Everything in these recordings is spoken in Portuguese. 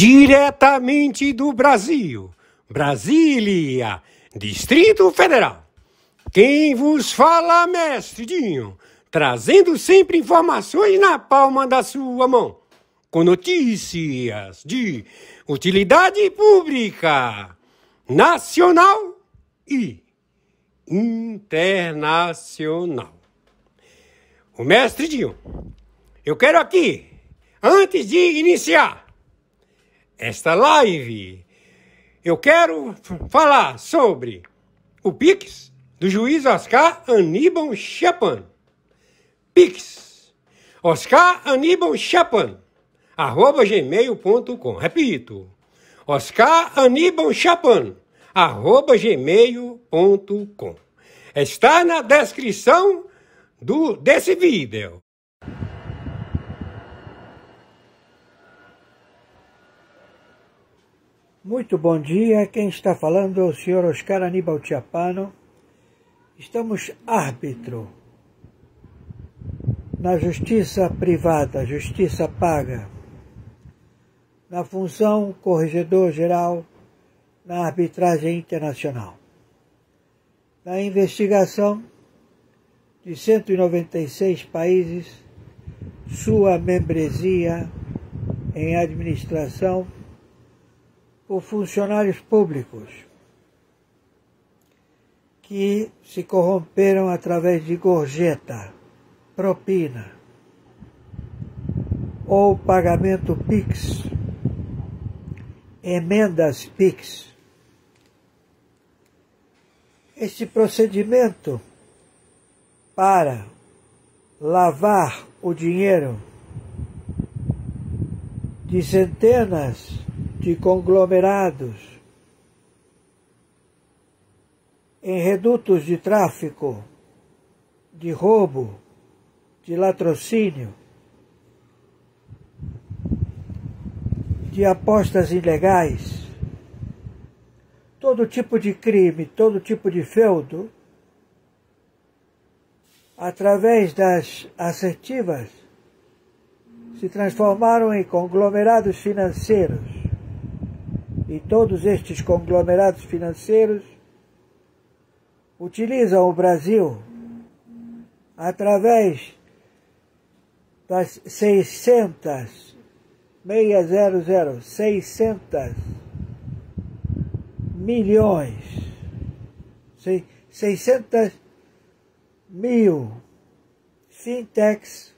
Diretamente do Brasil, Brasília, Distrito Federal. Quem vos fala, mestre Dinho, trazendo sempre informações na palma da sua mão, com notícias de utilidade pública, nacional e internacional. O mestre Dinho, eu quero aqui, antes de iniciar esta live, eu quero falar sobre o Pix do juiz Oscar Aníbal Chapan. Pix, Oscar Aníbal Chapan, @gmail.com. Repito, Oscar Aníbal Chapan, @gmail.com. Está na descrição desse vídeo. Muito bom dia, quem está falando é o senhor Oscar Aníbal Chapano. Estamos árbitro na justiça privada, justiça paga, na função corregedor-geral, na arbitragem internacional, na investigação de 196 países, sua membresia em administração por funcionários públicos que se corromperam através de gorjeta, propina ou pagamento PIX, emendas PIX. Este procedimento para lavar o dinheiro de centenas de conglomerados em redutos de tráfico, de roubo, de latrocínio, de apostas ilegais, todo tipo de crime, todo tipo de feudo, através das assertivas, se transformaram em conglomerados financeiros. E todos estes conglomerados financeiros utilizam o Brasil através das 600 milhões, 600 mil fintechs,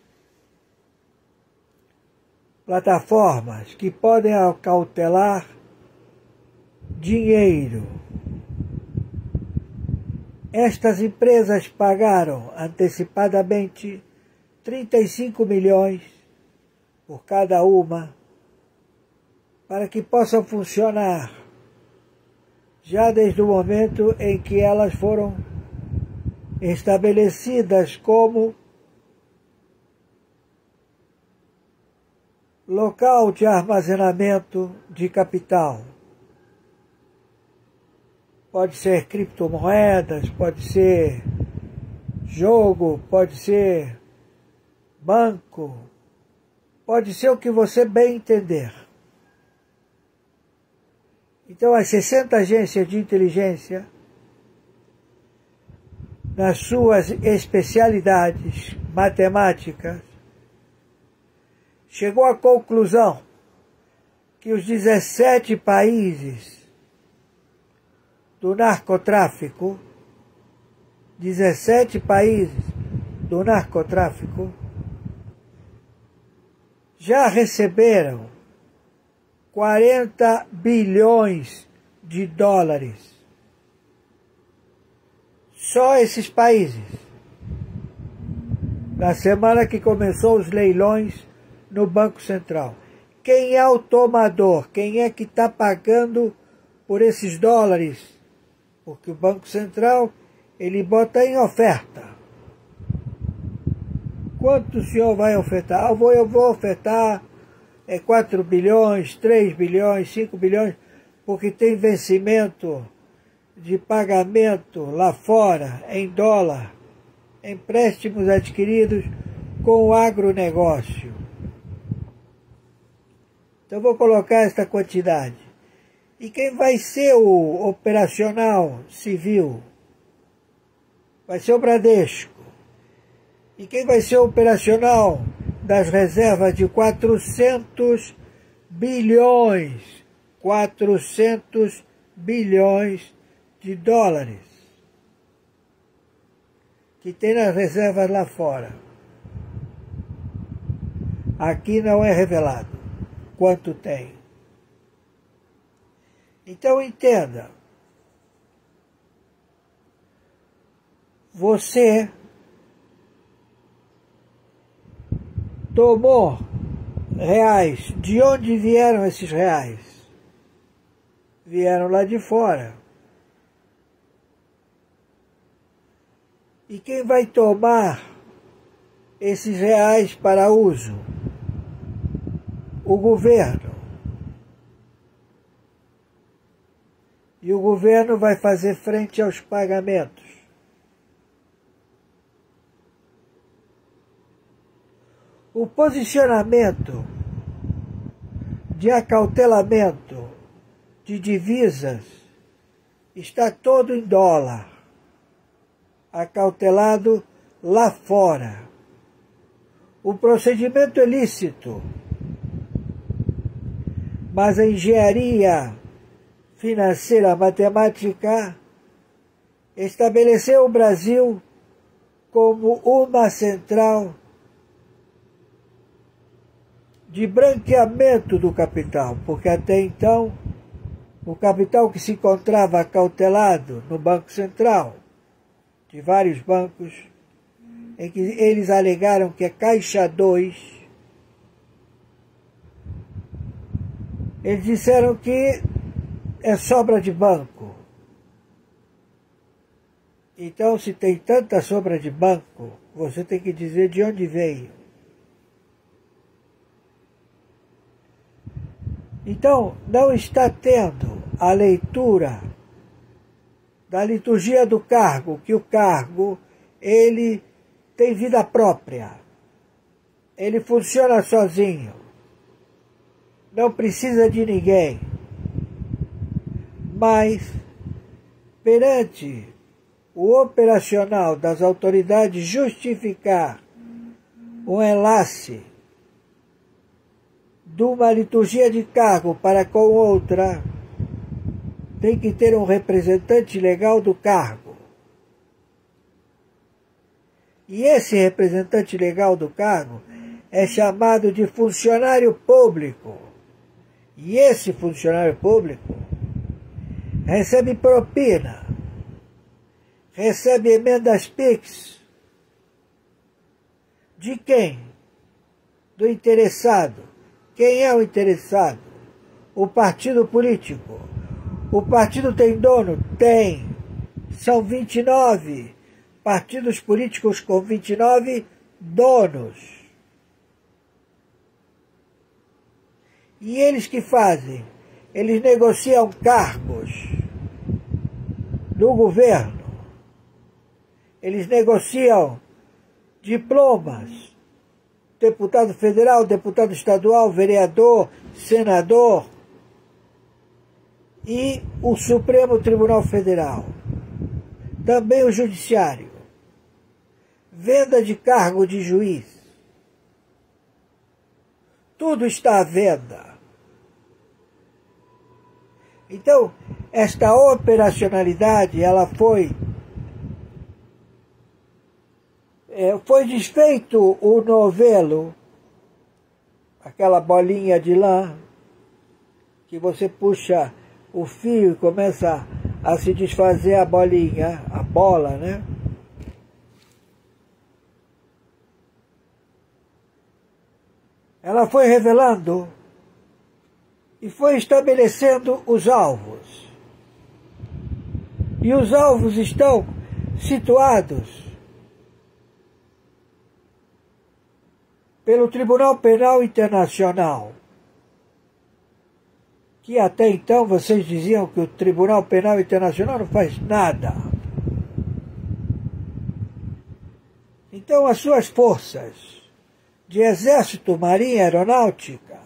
plataformas que podem acautelar dinheiro. Estas empresas pagaram antecipadamente 35 milhões por cada uma para que possam funcionar já desde o momento em que elas foram estabelecidas como local de armazenamento de capital. Pode ser criptomoedas, pode ser jogo, pode ser banco, pode ser o que você bem entender. Então, as 60 agências de inteligência, nas suas especialidades matemáticas, chegou à conclusão que os 17 países do narcotráfico, 17 países do narcotráfico, já receberam 40 bilhões de dólares. Só esses países. Na semana que começou os leilões no Banco Central. Quem é o tomador? Quem é que está pagando por esses dólares? Porque o Banco Central, ele bota em oferta. Quanto o senhor vai ofertar? Eu vou ofertar 4 bilhões, 3 bilhões, 5 bilhões, porque tem vencimento de pagamento lá fora, em dólar, empréstimos adquiridos com o agronegócio. Então vou colocar esta quantidade. E quem vai ser o operacional civil? Vai ser o Bradesco. E quem vai ser o operacional das reservas de 400 bilhões? 400 bilhões de dólares que tem nas reservas lá fora. Aqui não é revelado quanto tem. Então entenda, você tomou reais. De onde vieram esses reais? Vieram lá de fora. E quem vai tomar esses reais para uso? O governo. E o governo vai fazer frente aos pagamentos. O posicionamento de acautelamento de divisas está todo em dólar, acautelado lá fora. O procedimento é lícito, mas a engenharia financeira matemática estabeleceu o Brasil como uma central de branqueamento do capital, porque até então o capital que se encontrava acautelado no Banco Central, de vários bancos, em que eles alegaram que é Caixa 2, eles disseram que é sobra de banco. Então, se tem tanta sobra de banco, você tem que dizer de onde veio. Então, não está tendo a leitura da liturgia do cargo, que o cargo, ele tem vida própria. Ele funciona sozinho. Não precisa de ninguém. Mas, perante o operacional das autoridades justificar um enlace de uma liturgia de cargo para com outra, tem que ter um representante legal do cargo. E esse representante legal do cargo é chamado de funcionário público. E esse funcionário público recebe propina, recebe emendas PIX. De quem? Do interessado. Quem é o interessado? O partido político. O partido tem dono? Tem. São 29 partidos políticos com 29 donos. E eles que fazem? Eles negociam cargos no governo. Eles negociam diplomas. Deputado federal, deputado estadual, vereador, senador e o Supremo Tribunal Federal. Também o Judiciário. Venda de cargo de juiz. Tudo está à venda. Então, esta operacionalidade, ela foi desfeito o novelo, aquela bolinha de lã, que você puxa o fio e começa a se desfazer a bolinha, a bola, né? Ela foi revelando e foi estabelecendo os alvos. E os alvos estão situados pelo Tribunal Penal Internacional, que até então vocês diziam que o Tribunal Penal Internacional não faz nada. Então as suas forças de Exército, Marinha, Aeronáutica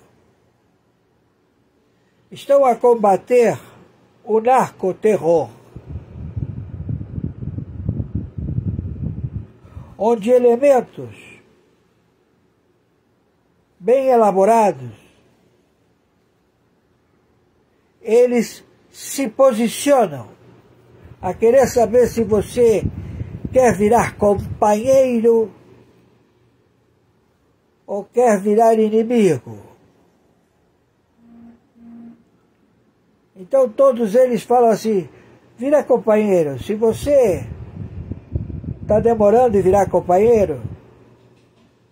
estão a combater o narcoterror, onde elementos bem elaborados, eles se posicionam a querer saber se você quer virar companheiro ou quer virar inimigo. Então todos eles falam assim, vira companheiro. Se você está demorando em virar companheiro,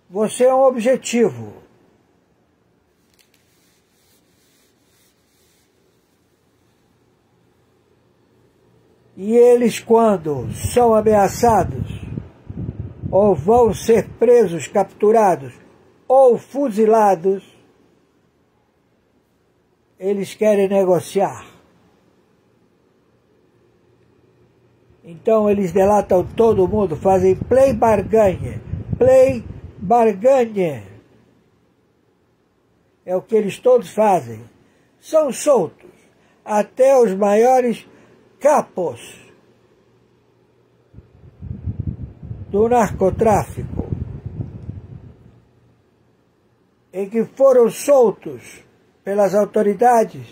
você é um objetivo. E eles, quando são ameaçados, ou vão ser presos, capturados, ou fuzilados, eles querem negociar. Então eles delatam todo mundo, fazem play barganha. Play barganha. É o que eles todos fazem. São soltos. Até os maiores capos do narcotráfico, em que foram soltos pelas autoridades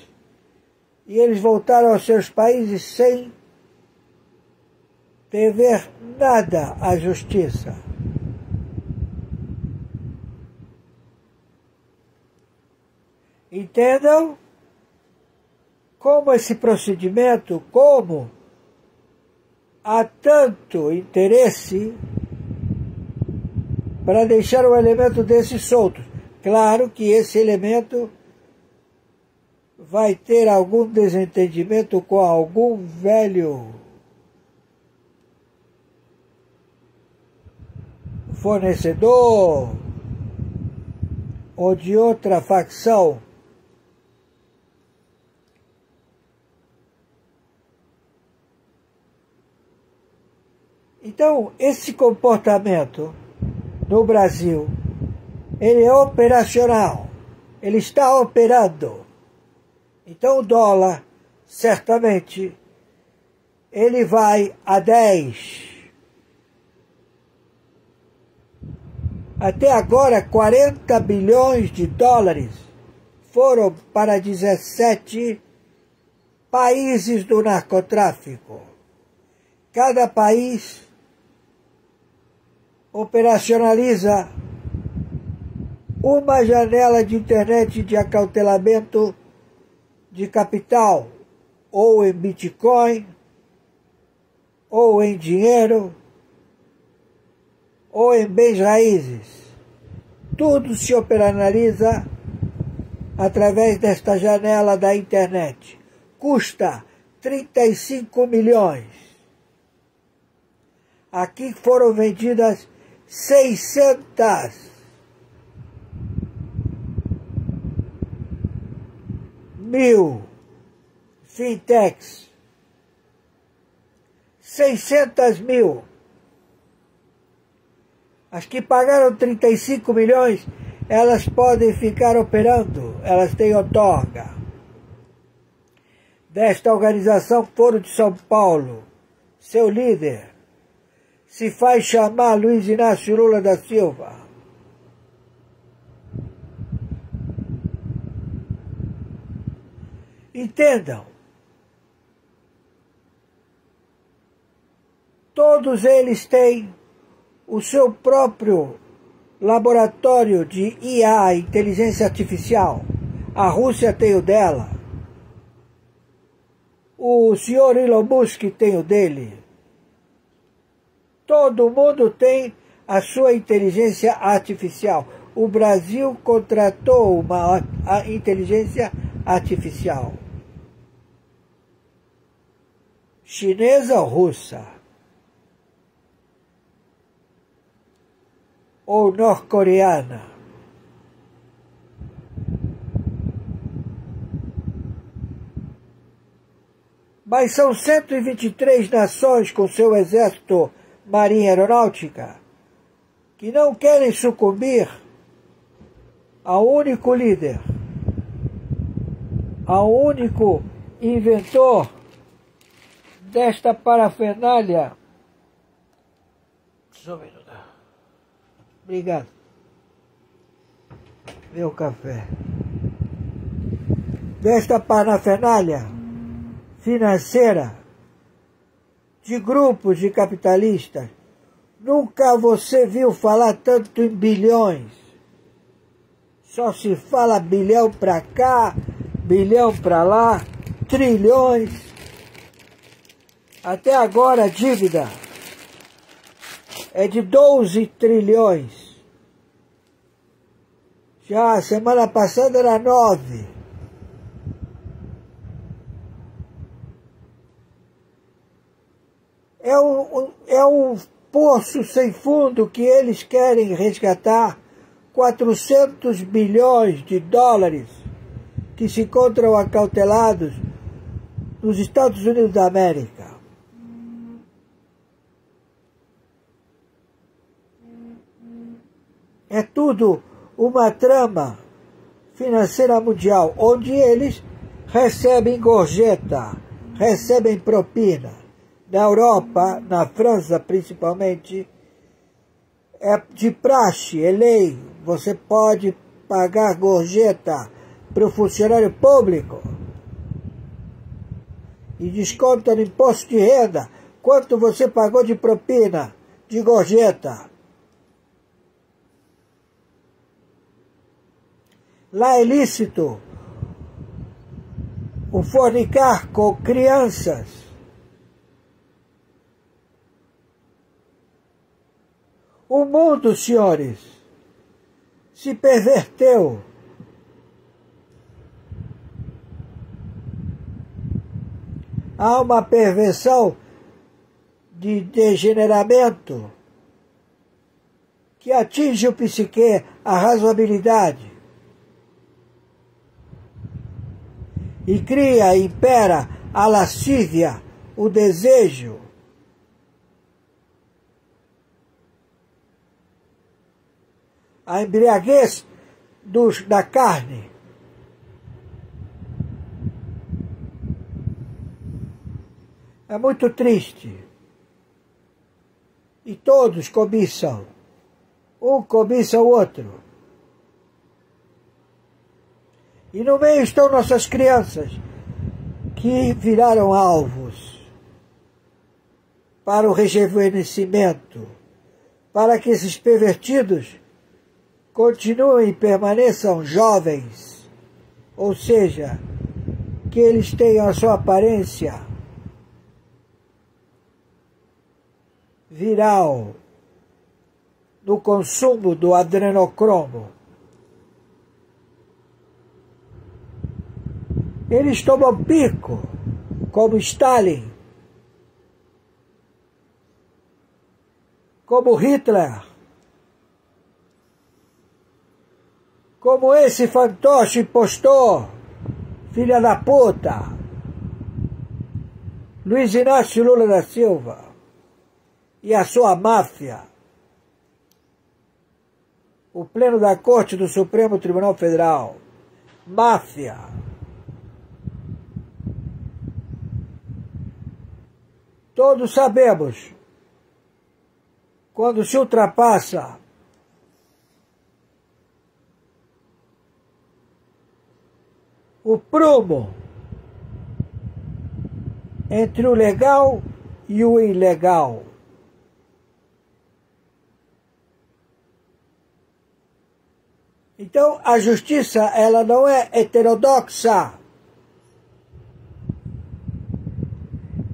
e eles voltaram aos seus países sem dever nada à justiça. Entendam como esse procedimento, como há tanto interesse para deixar um elemento desse solto. Claro que esse elemento vai ter algum desentendimento com algum velho fornecedor ou de outra facção. Então, esse comportamento no Brasil, ele é operacional, ele está operando. Então o dólar, certamente, ele vai a 10. Até agora, 40 bilhões de dólares foram para 17 países do narcotráfico. Cada país operacionaliza uma janela de internet de acautelamento de capital, ou em Bitcoin, ou em dinheiro, ou em bens raízes. Tudo se operacionaliza através desta janela da internet. Custa 35 milhões. Aqui foram vendidas 600 mil fintechs. 600 mil. As que pagaram 35 milhões, elas podem ficar operando, elas têm outorga. Desta organização, Foro de São Paulo, seu líder se faz chamar Luiz Inácio Lula da Silva. Entendam, todos eles têm o seu próprio laboratório de IA, inteligência artificial. A Rússia tem o dela. O senhor Elon Musk tem o dele. Todo mundo tem a sua inteligência artificial. O Brasil contratou uma inteligência artificial. Chinesa ou russa? Ou norte-coreana? Mas são 123 nações com seu exército, marinha aeronáutica, que não querem sucumbir ao único líder, ao único inventor desta parafernália. Só um minuto. Obrigado. Meu café. Desta parafernália financeira de grupos de capitalistas, nunca você viu falar tanto em bilhões. Só se fala bilhão para cá, bilhão para lá, trilhões. Até agora a dívida é de 12 trilhões. Já a semana passada era 9. É um poço sem fundo que eles querem resgatar 400 bilhões de dólares que se encontram acautelados nos Estados Unidos da América. É tudo uma trama financeira mundial, onde eles recebem gorjeta, recebem propina. Na Europa, na França principalmente, é de praxe, é lei. Você pode pagar gorjeta para o funcionário público e desconta no imposto de renda quanto você pagou de propina, de gorjeta. Lá é lícito o fornicar com crianças. O mundo, senhores, se perverteu. Há uma perversão de degeneramento que atinge o psique, a razoabilidade, e cria, impera a lascívia, o desejo. A embriaguez da carne. É muito triste. E todos cobiçam. Um cobiça o outro. E no meio estão nossas crianças, que viraram alvos para o rejuvenescimento, para que esses pervertidos continuem e permaneçam jovens, ou seja, que eles tenham a sua aparência viral no consumo do adrenocromo. Eles tomam pico, como Stalin, como Hitler, como esse fantoche impostor, filha da puta, Luiz Inácio Lula da Silva e a sua máfia, o Pleno da Corte do Supremo Tribunal Federal, máfia. Todos sabemos, quando se ultrapassa o prumo entre o legal e o ilegal. Então, a justiça, ela não é heterodoxa.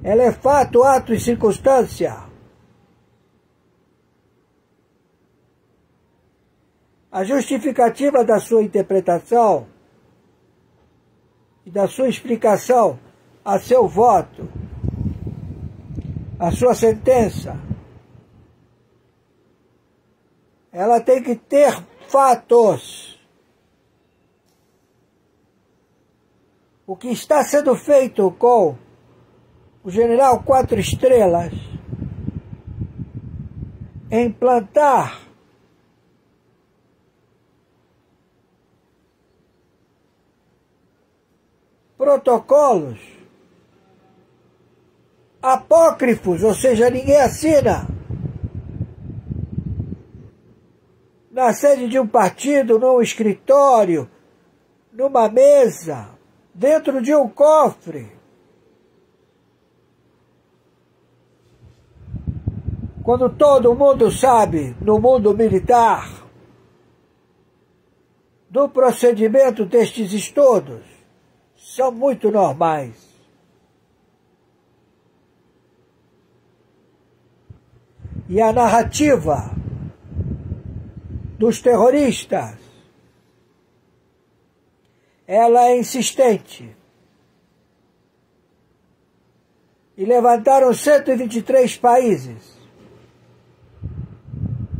Ela é fato, ato e circunstância. A justificativa da sua interpretação e da sua explicação a seu voto, a sua sentença, ela tem que ter fatos. O que está sendo feito com o general 4 estrelas é implantar protocolos apócrifos, ou seja, ninguém assina, na sede de um partido, num escritório, numa mesa, dentro de um cofre. Quando todo mundo sabe, no mundo militar, do procedimento destes estudos, são muito normais. E a narrativa dos terroristas, ela é insistente. E levantaram 123 países.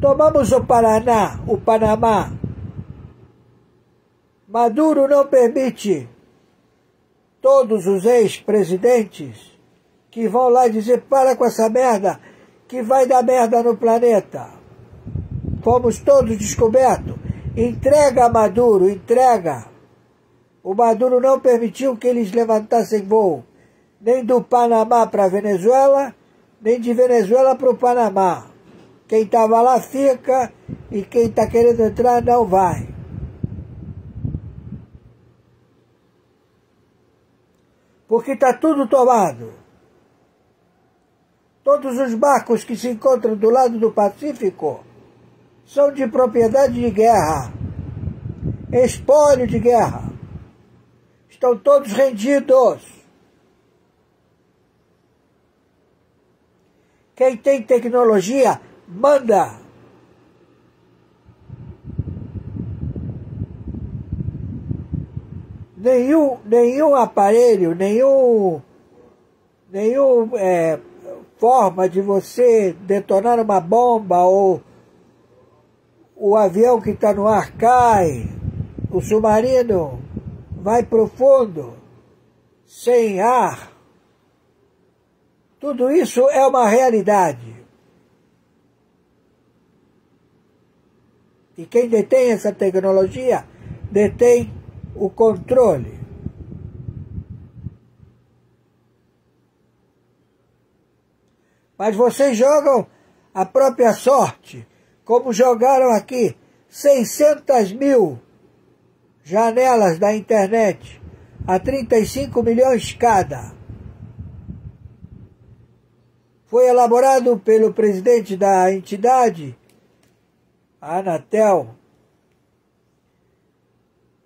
Tomamos o Paraná, o Panamá. Maduro não permite todos os ex-presidentes que vão lá dizer: para com essa merda, que vai dar merda no planeta. Fomos todos descobertos. Entrega a Maduro, entrega. O Maduro não permitiu que eles levantassem voo, nem do Panamá para a Venezuela, nem de Venezuela para o Panamá. Quem estava lá fica e quem está querendo entrar não vai. Porque está tudo tomado. Todos os barcos que se encontram do lado do Pacífico são de propriedade de guerra, espólio de guerra. Estão todos rendidos. Quem tem tecnologia, manda. Nenhum aparelho, forma de você detonar uma bomba ou o avião que está no ar cai, o submarino vai profundo, sem ar. Tudo isso é uma realidade. E quem detém essa tecnologia detém o controle. Mas vocês jogam a própria sorte, como jogaram aqui 600 mil janelas da internet, a 35 milhões cada. Foi elaborado pelo presidente da entidade, a Anatel,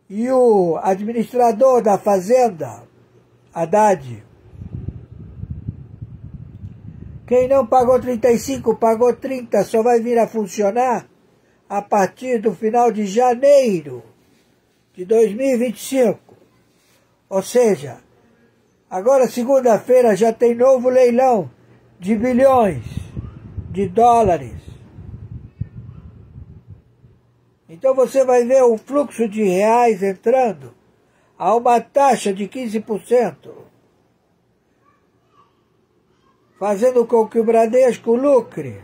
e o administrador da fazenda, Haddad. Quem não pagou 35, pagou 30, só vai vir a funcionar a partir do final de janeiro de 2025. Ou seja, agora segunda-feira já tem novo leilão de bilhões de dólares. Então você vai ver um fluxo de reais entrando a uma taxa de 15%, fazendo com que o Bradesco lucre.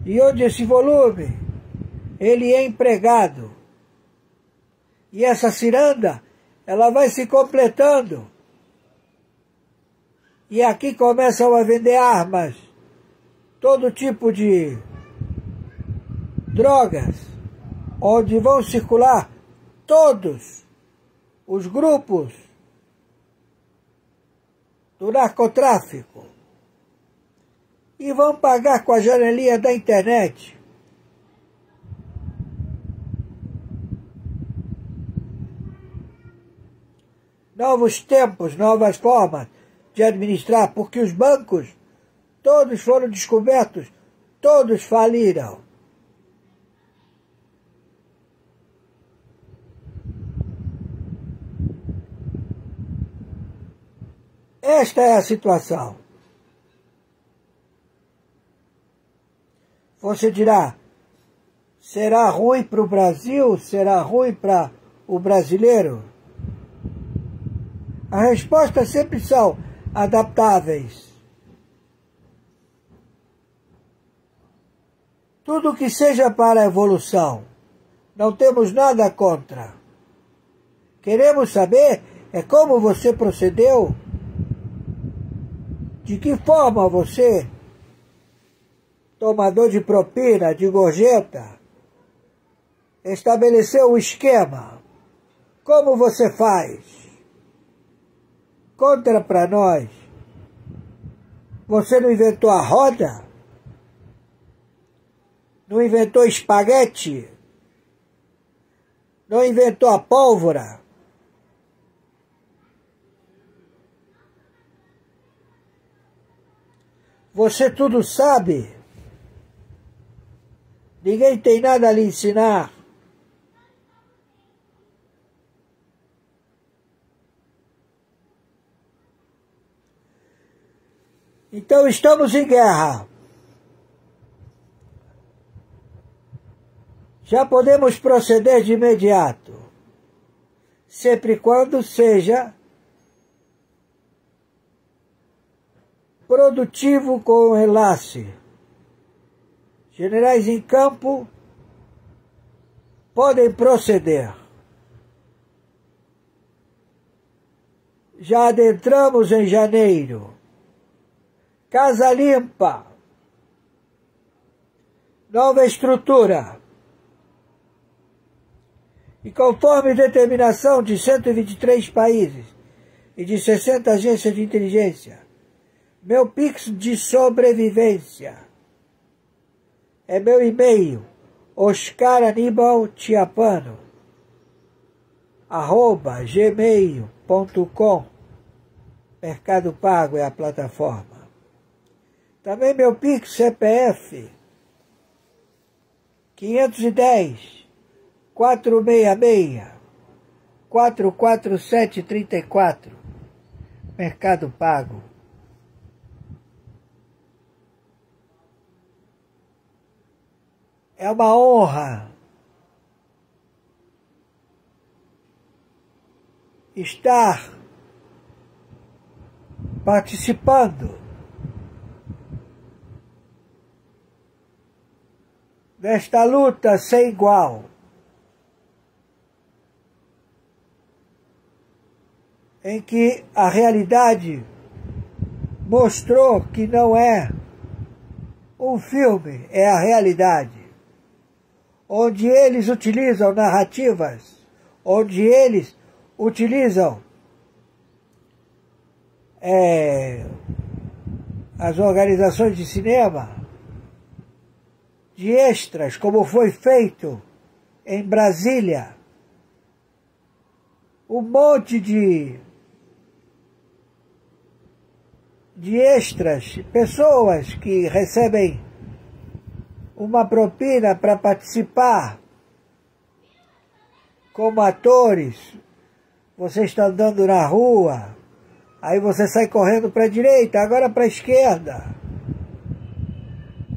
E onde esse volume, ele é empregado. E essa ciranda, ela vai se completando. E aqui começam a vender armas, todo tipo de drogas, onde vão circular todos os grupos do narcotráfico e vão pagar com a janelinha da internet. Novos tempos, novas formas de administrar, porque os bancos todos foram descobertos, todos faliram. Esta é a situação. Você dirá, será ruim para o Brasil? Será ruim para o brasileiro? As respostas sempre são adaptáveis. Tudo que seja para a evolução, não temos nada contra. Queremos saber como você procedeu, de que forma você, tomador de propina, de gorjeta, estabeleceu um esquema. Como você faz? Conta para nós. Você não inventou a roda? Não inventou espaguete? Não inventou a pólvora? Você tudo sabe? Ninguém tem nada a lhe ensinar. Então estamos em guerra. Já podemos proceder de imediato, sempre e quando seja produtivo com o enlace. Generais em campo podem proceder. Já adentramos em janeiro. Casa limpa. Nova estrutura. E conforme determinação de 123 países e de 60 agências de inteligência, meu Pix de sobrevivência é meu e-mail, oscaranibaltiapano@gmail.com. Mercado Pago é a plataforma. Também meu Pix CPF 510 466 44734. Mercado Pago. É uma honra estar participando desta luta sem igual. Em que a realidade mostrou que não é um filme, é a realidade. Onde eles utilizam narrativas, onde eles utilizam as organizações de cinema, de extras, como foi feito em Brasília. Um monte de extras, pessoas que recebem uma propina para participar como atores. Você está andando na rua, aí você sai correndo para a direita, agora para a esquerda.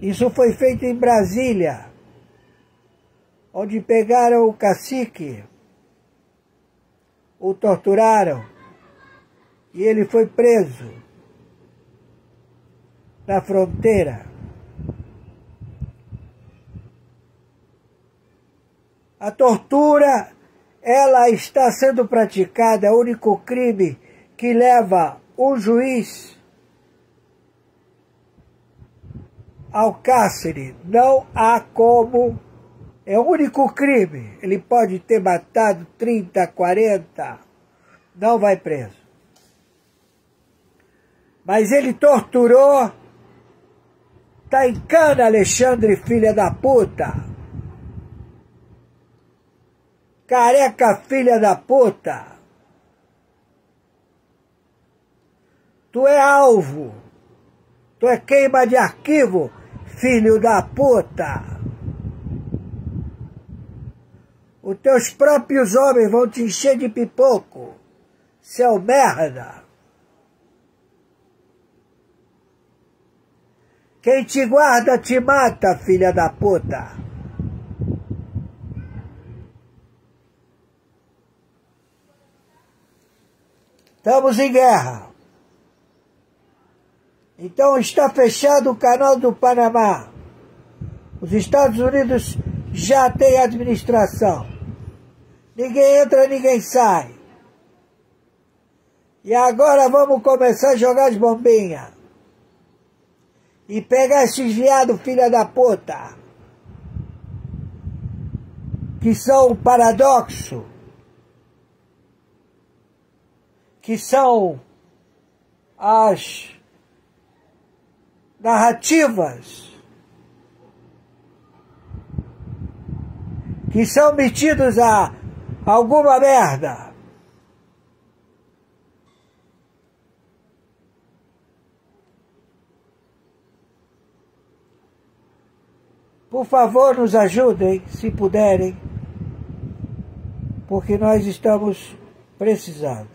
Isso foi feito em Brasília, onde pegaram o cacique, o torturaram e ele foi preso na fronteira. A tortura, ela está sendo praticada, é o único crime que leva um juiz ao cárcere. Não há como, é o único crime. Ele pode ter matado 30, 40, não vai preso. Mas ele torturou, tá em cana, Alexandre, filha da puta. Careca, filha da puta. Tu é alvo. Tu é queima de arquivo, filho da puta. Os teus próprios homens vão te encher de pipoco, seu merda. Quem te guarda te mata, filha da puta. Estamos em guerra. Então está fechado o canal do Panamá. Os Estados Unidos já têm administração. Ninguém entra, ninguém sai. E agora vamos começar a jogar as bombinhas. E pegar esses viados filha da puta. Que são um paradoxo. Que são as narrativas que são metidos a alguma merda. Por favor, nos ajudem, se puderem, porque nós estamos precisando.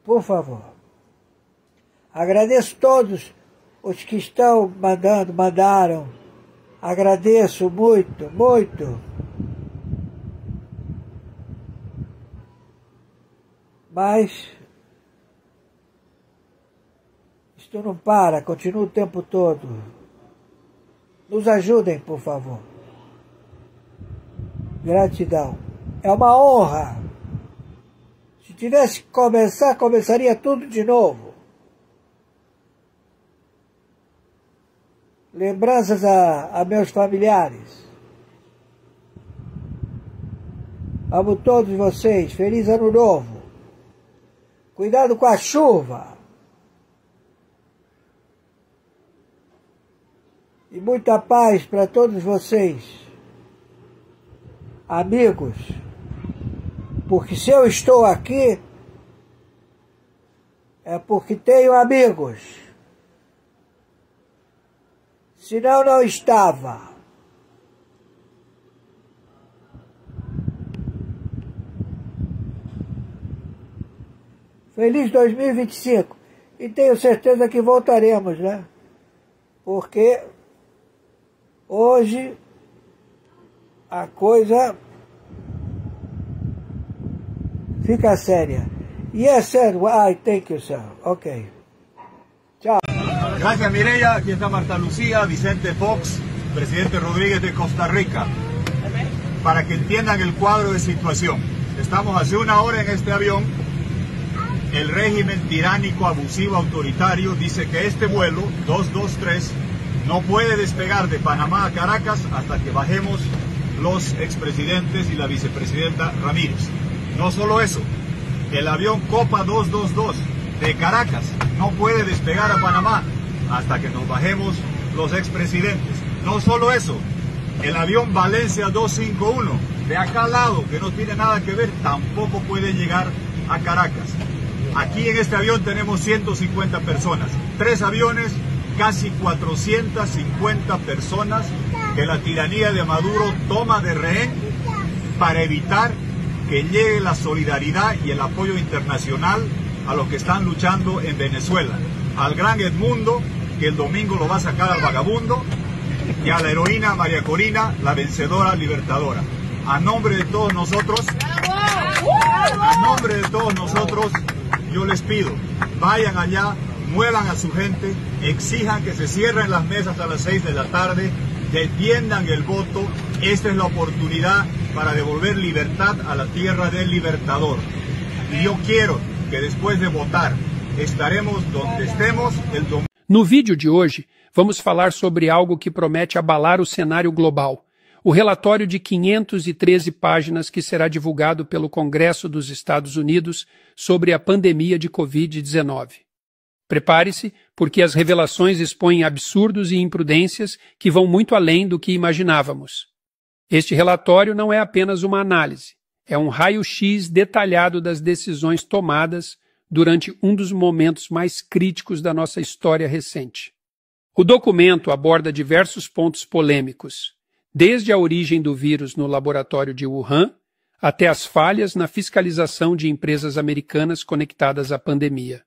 Por favor. Agradeço todos os que estão mandaram. Agradeço muito, muito. Mas isto não para, continua o tempo todo. Nos ajudem, por favor. Gratidão. É uma honra. Se tivesse que começar, começaria tudo de novo. Lembranças a meus familiares. Amo todos vocês. Feliz Ano Novo. Cuidado com a chuva. E muita paz para todos vocês. Amigos. Porque se eu estou aqui, é porque tenho amigos. Senão não estava. Feliz 2025. E tenho certeza que voltaremos, né? Porque hoje a coisa fica séria. Yes, sir. I thank you, sir. Ok. Chao. Gracias, Mireya. Aquí está Marta Lucía, Vicente Fox, presidente Rodríguez de Costa Rica. Para que entiendan el cuadro de situación. Estamos hace una hora en este avión. El régimen tiránico, abusivo, autoritario dice que este vuelo 223 no puede despegar de Panamá a Caracas hasta que bajemos los expresidentes y la vicepresidenta Ramírez. No solo eso, el avión Copa 222 de Caracas no puede despegar a Panamá hasta que nos bajemos los expresidentes. No solo eso, el avión Valencia 251 de acá al lado, que no tiene nada que ver, tampoco puede llegar a Caracas. Aquí en este avión tenemos 150 personas, 3 aviones, casi 450 personas que la tiranía de Maduro toma de rehén para evitar que llegue la solidaridad y el apoyo internacional a los que están luchando en Venezuela. Al gran Edmundo, que el domingo lo va a sacar al vagabundo, y a la heroína María Corina, la vencedora libertadora. A nombre de todos nosotros, yo les pido, vayan allá, muevan a su gente, exijan que se cierren las mesas a las 6 de la tarde, defiendan el voto. Esta es la oportunidad para devolver libertad a la tierra del libertador. Y yo quiero que después de votar, estaremos donde estemos el domingo. No vídeo de hoje, vamos falar sobre algo que promete abalar o cenário global. O relatório de 513 páginas que será divulgado pelo Congresso dos Estados Unidos sobre a pandemia de Covid-19. Prepare-se, porque as revelações expõem absurdos e imprudências que vão muito além do que imaginávamos. Este relatório não é apenas uma análise, é um raio-x detalhado das decisões tomadas durante um dos momentos mais críticos da nossa história recente. O documento aborda diversos pontos polêmicos, desde a origem do vírus no laboratório de Wuhan até as falhas na fiscalização de empresas americanas conectadas à pandemia.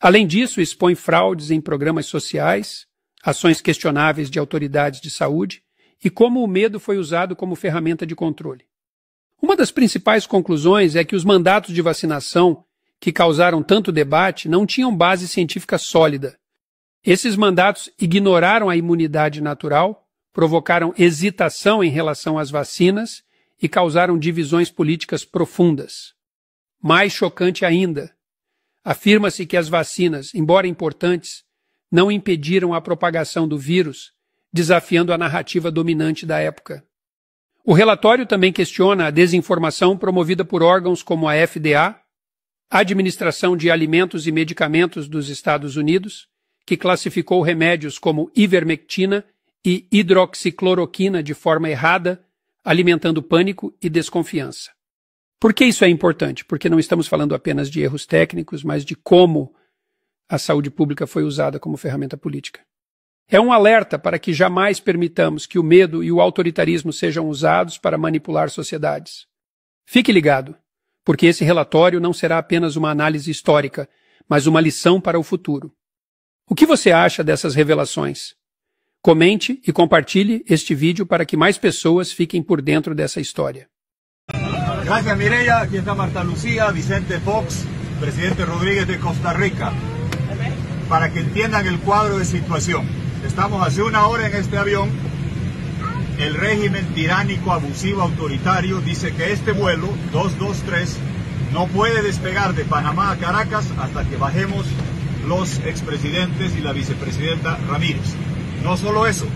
Além disso, expõe fraudes em programas sociais, ações questionáveis de autoridades de saúde e como o medo foi usado como ferramenta de controle. Uma das principais conclusões é que os mandatos de vacinação, que causaram tanto debate, não tinham base científica sólida. Esses mandatos ignoraram a imunidade natural, provocaram hesitação em relação às vacinas e causaram divisões políticas profundas. Mais chocante ainda, afirma-se que as vacinas, embora importantes, não impediram a propagação do vírus, desafiando a narrativa dominante da época. O relatório também questiona a desinformação promovida por órgãos como a FDA, a Administração de Alimentos e Medicamentos dos Estados Unidos, que classificou remédios como ivermectina e hidroxicloroquina de forma errada, alimentando pânico e desconfiança. Por que isso é importante? Porque não estamos falando apenas de erros técnicos, mas de como a saúde pública foi usada como ferramenta política. É um alerta para que jamais permitamos que o medo e o autoritarismo sejam usados para manipular sociedades. Fique ligado, porque esse relatório não será apenas uma análise histórica, mas uma lição para o futuro. O que você acha dessas revelações? Comente e compartilhe este vídeo para que mais pessoas fiquem por dentro dessa história. Gracias, Mireya. Aquí está Marta Lucía, Vicente Fox, presidente Rodríguez de Costa Rica. Para que entiendan el cuadro de situación. Estamos hace una hora en este avión. El régimen tiránico, abusivo, autoritario dice que este vuelo 223 no puede despegar de Panamá a Caracas hasta que bajemos los expresidentes y la vicepresidenta Ramírez. No solo eso,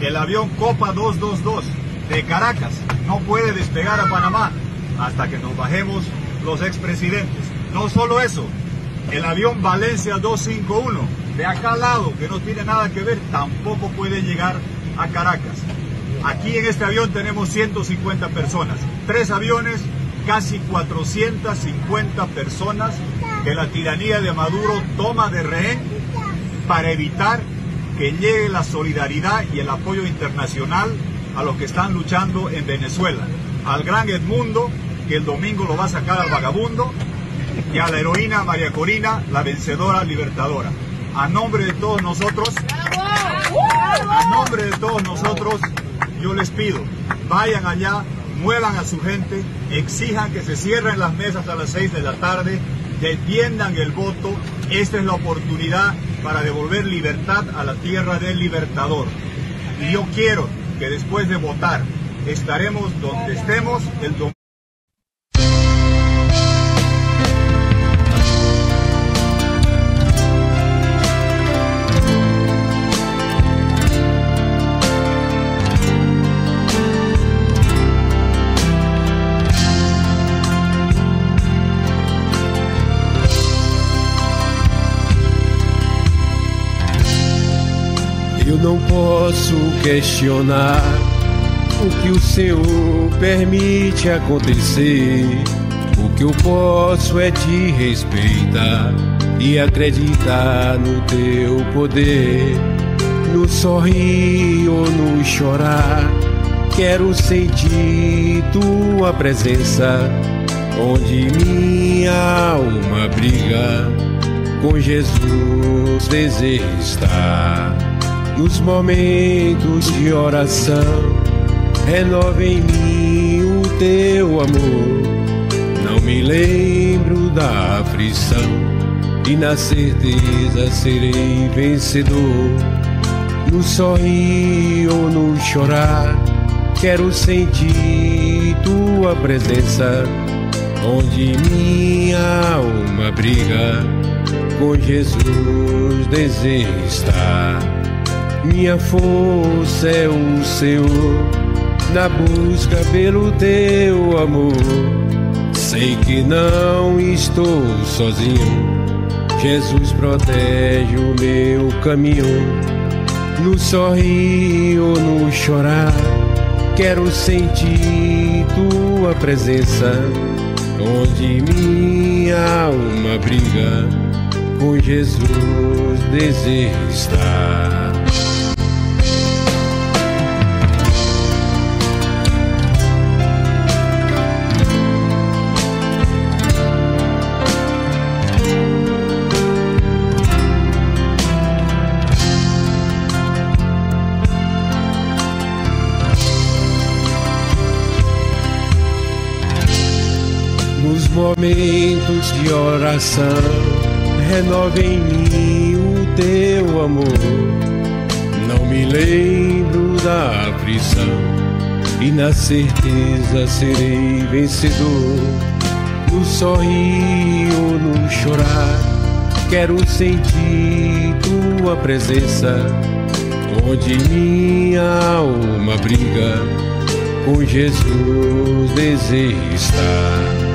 el avión Copa 222 de Caracas no puede despegar a Panamá hasta que nos bajemos los expresidentes. No solo eso, el avión Valencia 251 de acá al lado, que no tiene nada que ver, tampoco puede llegar a Caracas. Aquí en este avión tenemos 150 personas, 3 aviones, casi 450 personas que la tiranía de Maduro toma de rehén para evitar que llegue la solidaridad y el apoyo internacional a los que están luchando en Venezuela. Al gran Edmundo, que el domingo lo va a sacar al vagabundo, y a la heroína María Corina, la vencedora libertadora. A nombre de todos nosotros, yo les pido, vayan allá, muevan a su gente, exijan que se cierren las mesas a las 6 de la tarde, defiendan el voto. Esta es la oportunidad para devolver libertad a la tierra del libertador. Y yo quiero que después de votar estaremos donde estemos el domingo. Eu não posso questionar o que o Senhor permite acontecer. O que eu posso é te respeitar e acreditar no teu poder. No sorrir ou no chorar, quero sentir tua presença, onde minha alma briga com Jesus deseja estar. Nos momentos de oração, renova em mim o teu amor. Não me lembro da aflição e na certeza serei vencedor. No sorrir ou no chorar, quero sentir tua presença, onde minha alma briga com Jesus deseja estar. Minha força é o Senhor, na busca pelo teu amor. Sei que não estou sozinho, Jesus protege o meu caminho. No sorrir ou no chorar, quero sentir tua presença, onde minha alma briga com Jesus deseja estar. Nos momentos de oração, renova em mim o teu amor. Não me lembro da aflição e na certeza serei vencedor. no sorrir ou no chorar. Quero sentir tua presença, onde minha alma briga, com Jesus desejo estar.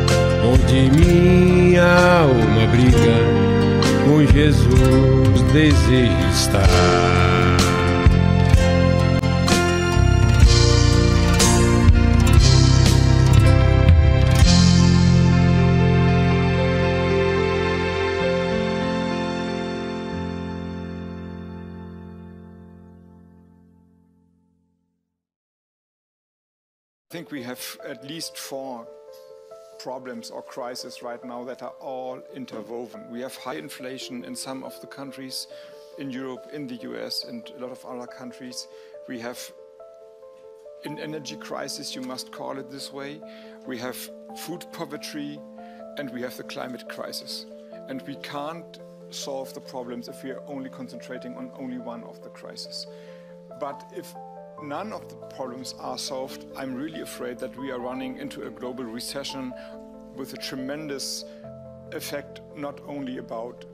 Onde minha alma briga, com Jesus desejo estar. I think we have at least 4 problems or crises right now that are all interwoven. We have high inflation in some of the countries in Europe, in the US, and a lot of other countries. We have an energy crisis, you must call it this way. We have food poverty, and we have the climate crisis. And we can't solve the problems if we are only concentrating on only one of the crises. But if none of the problems are solved, I'm really afraid that we are running into a global recession with a tremendous effect, not only about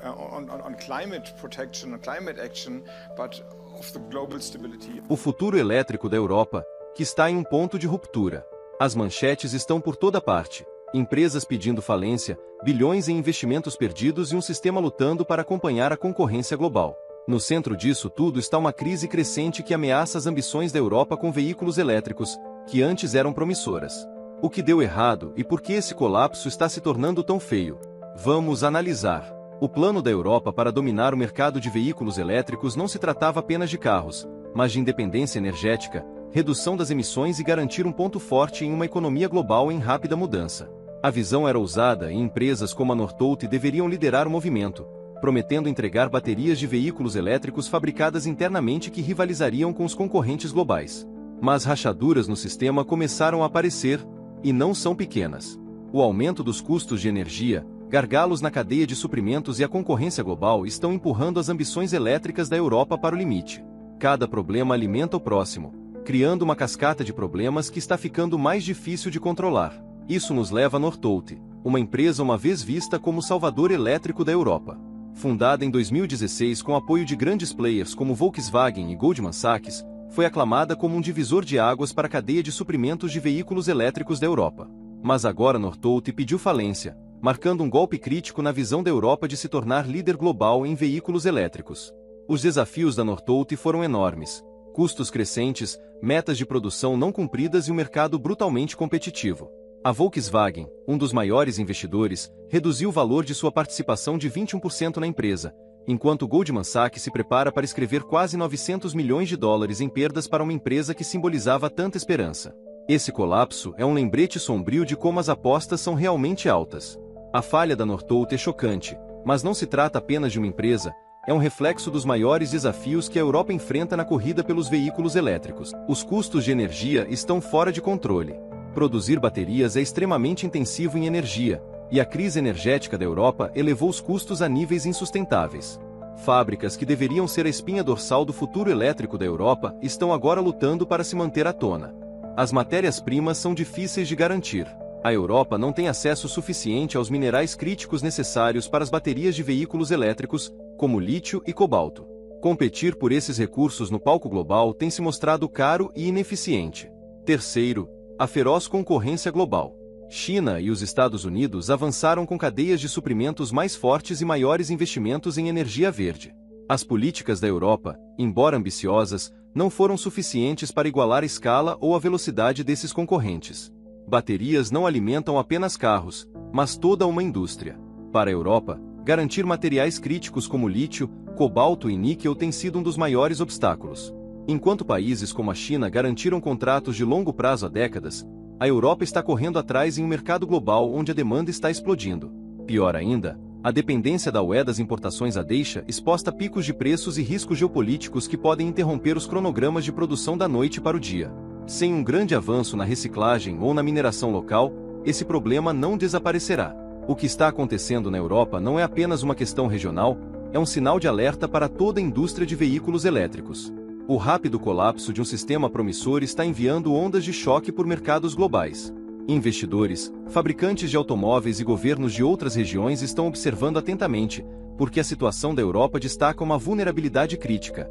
on climate protection and climate action, but of the global stability. O futuro elétrico da Europa, que está em um ponto de ruptura. As manchetes estão por toda parte. Empresas pedindo falência, bilhões em investimentos perdidos e um sistema lutando para acompanhar a concorrência global. No centro disso tudo está uma crise crescente que ameaça as ambições da Europa com veículos elétricos, que antes eram promissoras. O que deu errado e por que esse colapso está se tornando tão feio? Vamos analisar. O plano da Europa para dominar o mercado de veículos elétricos não se tratava apenas de carros, mas de independência energética, redução das emissões e garantir um ponto forte em uma economia global em rápida mudança. A visão era ousada e empresas como a Northvolt deveriam liderar o movimento, prometendo entregar baterias de veículos elétricos fabricadas internamente que rivalizariam com os concorrentes globais. Mas rachaduras no sistema começaram a aparecer, e não são pequenas. O aumento dos custos de energia, gargalos na cadeia de suprimentos e a concorrência global estão empurrando as ambições elétricas da Europa para o limite. Cada problema alimenta o próximo, criando uma cascata de problemas que está ficando mais difícil de controlar. Isso nos leva a Northvolt, uma empresa uma vez vista como o salvador elétrico da Europa. Fundada em 2016 com apoio de grandes players como Volkswagen e Goldman Sachs, foi aclamada como um divisor de águas para a cadeia de suprimentos de veículos elétricos da Europa. Mas agora Northvolt pediu falência, marcando um golpe crítico na visão da Europa de se tornar líder global em veículos elétricos. Os desafios da Northvolt foram enormes: custos crescentes, metas de produção não cumpridas e um mercado brutalmente competitivo. A Volkswagen, um dos maiores investidores, reduziu o valor de sua participação de 21% na empresa, enquanto Goldman Sachs se prepara para escrever quase 900 milhões de dólares em perdas para uma empresa que simbolizava tanta esperança. Esse colapso é um lembrete sombrio de como as apostas são realmente altas. A falha da Northvolt é chocante, mas não se trata apenas de uma empresa, é um reflexo dos maiores desafios que a Europa enfrenta na corrida pelos veículos elétricos. Os custos de energia estão fora de controle. Produzir baterias é extremamente intensivo em energia, e a crise energética da Europa elevou os custos a níveis insustentáveis. Fábricas que deveriam ser a espinha dorsal do futuro elétrico da Europa estão agora lutando para se manter à tona. As matérias-primas são difíceis de garantir. A Europa não tem acesso suficiente aos minerais críticos necessários para as baterias de veículos elétricos, como lítio e cobalto. Competir por esses recursos no palco global tem se mostrado caro e ineficiente. Terceiro, a feroz concorrência global. China e os Estados Unidos avançaram com cadeias de suprimentos mais fortes e maiores investimentos em energia verde. As políticas da Europa, embora ambiciosas, não foram suficientes para igualar a escala ou a velocidade desses concorrentes. Baterias não alimentam apenas carros, mas toda uma indústria. Para a Europa, garantir materiais críticos como lítio, cobalto e níquel tem sido um dos maiores obstáculos. Enquanto países como a China garantiram contratos de longo prazo há décadas, a Europa está correndo atrás em um mercado global onde a demanda está explodindo. Pior ainda, a dependência da UE das importações a deixa exposta a picos de preços e riscos geopolíticos que podem interromper os cronogramas de produção da noite para o dia. Sem um grande avanço na reciclagem ou na mineração local, esse problema não desaparecerá. O que está acontecendo na Europa não é apenas uma questão regional, é um sinal de alerta para toda a indústria de veículos elétricos. O rápido colapso de um sistema promissor está enviando ondas de choque por mercados globais. Investidores, fabricantes de automóveis e governos de outras regiões estão observando atentamente, porque a situação da Europa destaca uma vulnerabilidade crítica: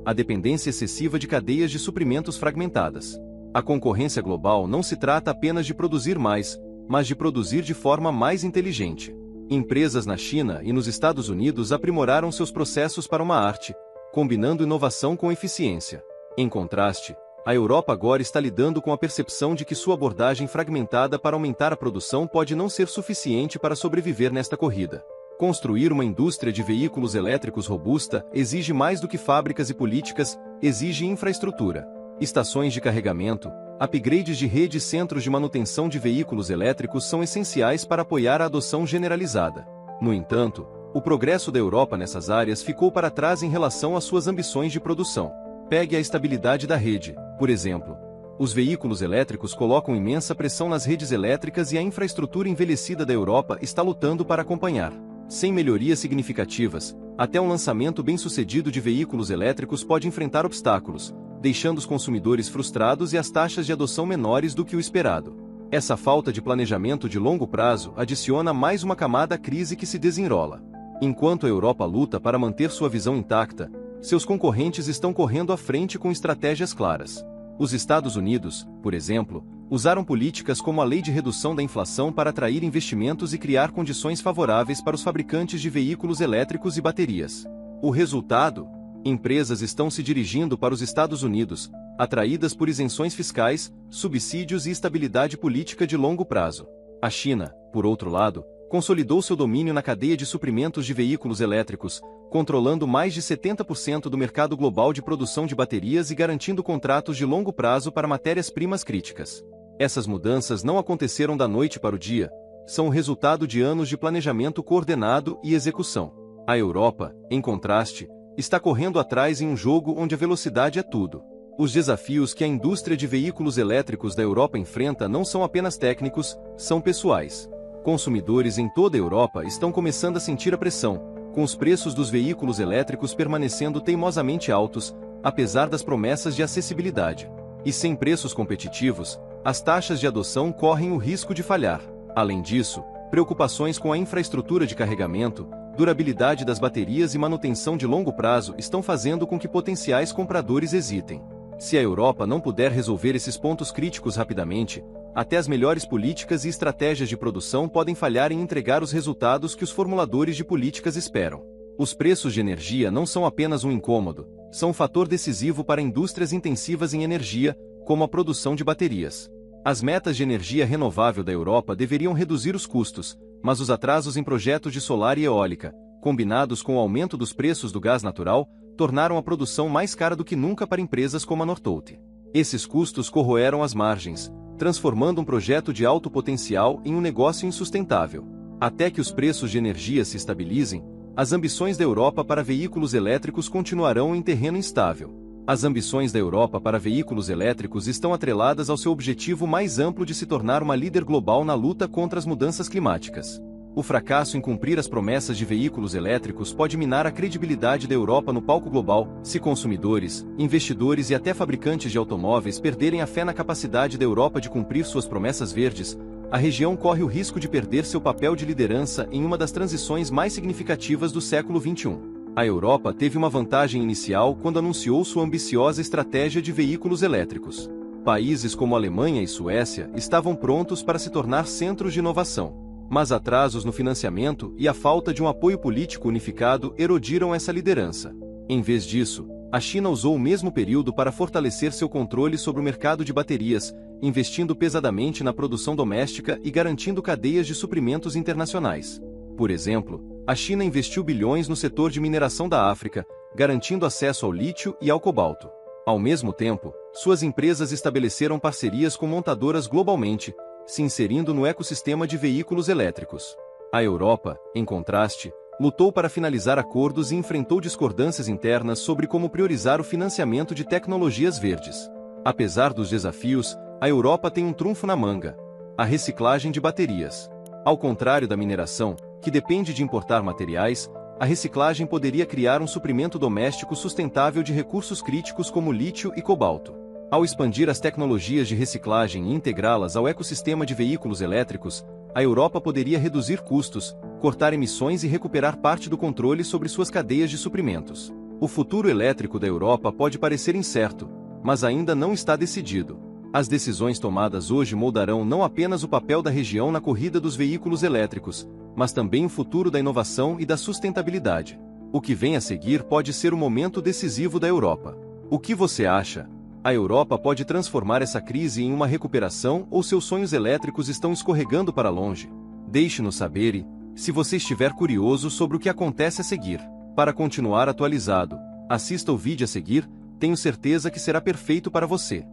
a dependência excessiva de cadeias de suprimentos fragmentadas. A concorrência global não se trata apenas de produzir mais, mas de produzir de forma mais inteligente. Empresas na China e nos Estados Unidos aprimoraram seus processos para uma arte, combinando inovação com eficiência. Em contraste, a Europa agora está lidando com a percepção de que sua abordagem fragmentada para aumentar a produção pode não ser suficiente para sobreviver nesta corrida. Construir uma indústria de veículos elétricos robusta exige mais do que fábricas e políticas, exige infraestrutura. Estações de carregamento, upgrades de rede e centros de manutenção de veículos elétricos são essenciais para apoiar a adoção generalizada. No entanto, o progresso da Europa nessas áreas ficou para trás em relação às suas ambições de produção. Pegue a estabilidade da rede, por exemplo. Os veículos elétricos colocam imensa pressão nas redes elétricas e a infraestrutura envelhecida da Europa está lutando para acompanhar. Sem melhorias significativas, até um lançamento bem-sucedido de veículos elétricos pode enfrentar obstáculos, deixando os consumidores frustrados e as taxas de adoção menores do que o esperado. Essa falta de planejamento de longo prazo adiciona mais uma camada à crise que se desenrola. Enquanto a Europa luta para manter sua visão intacta, seus concorrentes estão correndo à frente com estratégias claras. Os Estados Unidos, por exemplo, usaram políticas como a Lei de Redução da Inflação para atrair investimentos e criar condições favoráveis para os fabricantes de veículos elétricos e baterias. O resultado? Empresas estão se dirigindo para os Estados Unidos, atraídas por isenções fiscais, subsídios e estabilidade política de longo prazo. A China, por outro lado, consolidou seu domínio na cadeia de suprimentos de veículos elétricos, controlando mais de 70% do mercado global de produção de baterias e garantindo contratos de longo prazo para matérias-primas críticas. Essas mudanças não aconteceram da noite para o dia, são o resultado de anos de planejamento coordenado e execução. A Europa, em contraste, está correndo atrás em um jogo onde a velocidade é tudo. Os desafios que a indústria de veículos elétricos da Europa enfrenta não são apenas técnicos, são pessoais. Consumidores em toda a Europa estão começando a sentir a pressão, com os preços dos veículos elétricos permanecendo teimosamente altos, apesar das promessas de acessibilidade. E sem preços competitivos, as taxas de adoção correm o risco de falhar. Além disso, preocupações com a infraestrutura de carregamento, durabilidade das baterias e manutenção de longo prazo estão fazendo com que potenciais compradores hesitem. Se a Europa não puder resolver esses pontos críticos rapidamente, até as melhores políticas e estratégias de produção podem falhar em entregar os resultados que os formuladores de políticas esperam. Os preços de energia não são apenas um incômodo, são um fator decisivo para indústrias intensivas em energia, como a produção de baterias. As metas de energia renovável da Europa deveriam reduzir os custos, mas os atrasos em projetos de solar e eólica, combinados com o aumento dos preços do gás natural, tornaram a produção mais cara do que nunca para empresas como a Northvolt. Esses custos corroeram as margens, transformando um projeto de alto potencial em um negócio insustentável. Até que os preços de energia se estabilizem, as ambições da Europa para veículos elétricos continuarão em terreno instável. As ambições da Europa para veículos elétricos estão atreladas ao seu objetivo mais amplo de se tornar uma líder global na luta contra as mudanças climáticas. O fracasso em cumprir as promessas de veículos elétricos pode minar a credibilidade da Europa no palco global, se consumidores, investidores e até fabricantes de automóveis perderem a fé na capacidade da Europa de cumprir suas promessas verdes. A região corre o risco de perder seu papel de liderança em uma das transições mais significativas do século XXI. A Europa teve uma vantagem inicial quando anunciou sua ambiciosa estratégia de veículos elétricos. Países como Alemanha e Suécia estavam prontos para se tornar centros de inovação. Mas atrasos no financiamento e a falta de um apoio político unificado erodiram essa liderança. Em vez disso, a China usou o mesmo período para fortalecer seu controle sobre o mercado de baterias, investindo pesadamente na produção doméstica e garantindo cadeias de suprimentos internacionais. Por exemplo, a China investiu bilhões no setor de mineração da África, garantindo acesso ao lítio e ao cobalto. Ao mesmo tempo, suas empresas estabeleceram parcerias com montadoras globalmente, se inserindo no ecossistema de veículos elétricos. A Europa, em contraste, lutou para finalizar acordos e enfrentou discordâncias internas sobre como priorizar o financiamento de tecnologias verdes. Apesar dos desafios, a Europa tem um trunfo na manga: a reciclagem de baterias. Ao contrário da mineração, que depende de importar materiais, a reciclagem poderia criar um suprimento doméstico sustentável de recursos críticos como lítio e cobalto. Ao expandir as tecnologias de reciclagem e integrá-las ao ecossistema de veículos elétricos, a Europa poderia reduzir custos, cortar emissões e recuperar parte do controle sobre suas cadeias de suprimentos. O futuro elétrico da Europa pode parecer incerto, mas ainda não está decidido. As decisões tomadas hoje moldarão não apenas o papel da região na corrida dos veículos elétricos, mas também o futuro da inovação e da sustentabilidade. O que vem a seguir pode ser o momento decisivo da Europa. O que você acha? A Europa pode transformar essa crise em uma recuperação ou seus sonhos elétricos estão escorregando para longe? Deixe-nos saber e, se você estiver curioso sobre o que acontece a seguir, para continuar atualizado, assista o vídeo a seguir, tenho certeza que será perfeito para você.